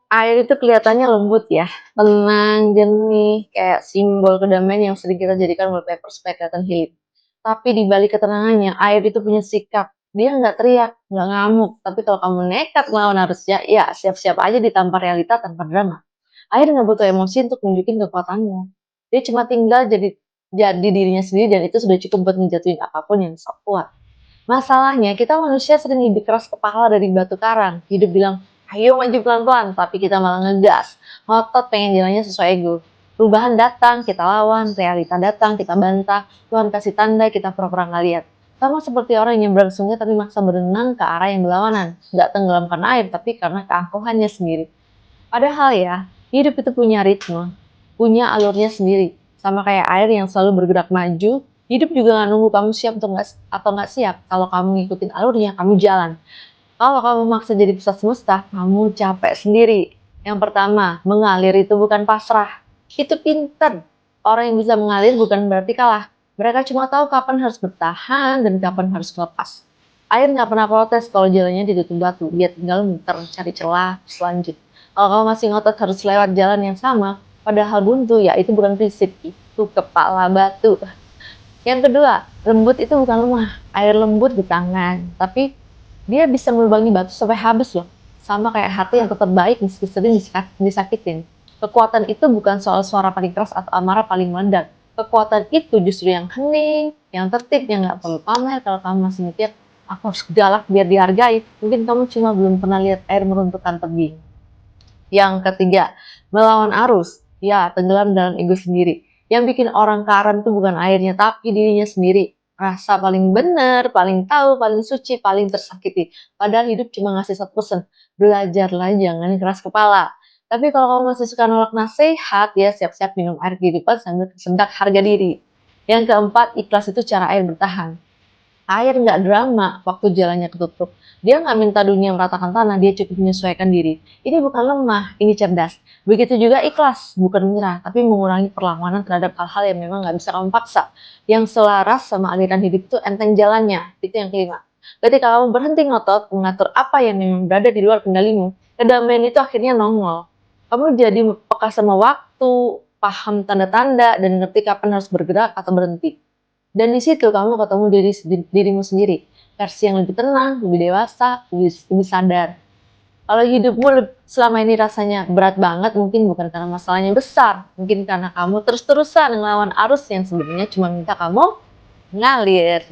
Air itu kelihatannya lembut ya, tenang, jernih, kayak simbol kedamaian yang sering kita jadikan wallpaper supaya kelihatan hidup. Tapi di balik ketenangannya, air itu punya sikap. Dia nggak teriak, nggak ngamuk. Tapi kalau kamu nekat melawan arusnya, ya siap-siap aja ditampar realita tanpa drama. Air nggak butuh emosi untuk nunjukin kekuatannya. Dia cuma tinggal jadi dirinya sendiri dan itu sudah cukup buat ngejatuhin apapun yang sok kuat. Masalahnya, kita manusia sering lebih keras kepala dari batu karang. Hidup bilang, ayo maju pelan-pelan, tapi kita malah ngegas. Ngotot pengen jalannya sesuai ego. Perubahan datang, kita lawan. Realita datang, kita bantah. Tuhan kasih tanda, kita pura-pura nggak lihat. Sama seperti orang yang nyebrang sungai tapi maksa berenang ke arah yang berlawanan. Nggak tenggelam karena air, tapi karena keangkuhannya sendiri. Padahal ya, hidup itu punya ritme, punya alurnya sendiri. Sama kayak air yang selalu bergerak maju, hidup juga nggak nunggu kamu siap atau nggak siap. Kalau kamu ngikutin alurnya, kamu jalan. Kalau kamu maksa jadi pusat semesta, kamu capek sendiri. Yang pertama, mengalir itu bukan pasrah. Itu pinter. Orang yang bisa mengalir bukan berarti kalah. Mereka cuma tahu kapan harus bertahan dan kapan harus lepas. Air nggak pernah protes kalau jalannya ditutup batu. Dia tinggal muter, cari celah, selanjut. Kalau kamu masih ngotot harus lewat jalan yang sama, padahal buntu, ya itu bukan prinsip. Itu kepala batu. Yang kedua, lembut itu bukan lemah. Air lembut di tangan, tapi dia bisa melubangi batu sampai habis loh. Sama kayak hati yang tetap baik meski sering disakitin. Kekuatan itu bukan soal suara paling keras atau amarah paling meledak. Kekuatan itu justru yang hening, yang tertib, yang nggak perlu pamer. Kalau kamu masih mikir, aku harus galak biar dihargai. Mungkin kamu cuma belum pernah lihat air meruntuhkan tebing. Yang ketiga, melawan arus. Ya, tenggelam dalam ego sendiri. Yang bikin orang karam itu bukan airnya, tapi dirinya sendiri. Rasa paling benar, paling tahu, paling suci, paling tersakiti. Padahal hidup cuma ngasih satu pesan. Belajarlah, jangan keras kepala. Tapi kalau kamu masih suka nolak nasihat, ya siap-siap minum air kehidupan sambil kesendak harga diri. Yang keempat, ikhlas itu cara air bertahan. Air nggak drama waktu jalannya ketutup. Dia nggak minta dunia meratakan tanah, dia cukup menyesuaikan diri. Ini bukan lemah, ini cerdas. Begitu juga ikhlas, bukan menyerah, tapi mengurangi perlawanan terhadap hal-hal yang memang nggak bisa kamu paksa. Yang selaras sama aliran hidup itu enteng jalannya, itu yang kelima. Ketika kamu berhenti ngotot, mengatur apa yang memang berada di luar kendalimu, kedamaian itu akhirnya nongol. Kamu jadi peka sama waktu, paham tanda-tanda, dan ngerti kapan harus bergerak atau berhenti. Dan di situ kamu ketemu dirimu sendiri, versi yang lebih tenang, lebih dewasa, lebih sadar. Kalau hidupmu selama ini rasanya berat banget, mungkin bukan karena masalahnya besar, mungkin karena kamu terus-terusan ngelawan arus yang sebenarnya cuma minta kamu ngalir.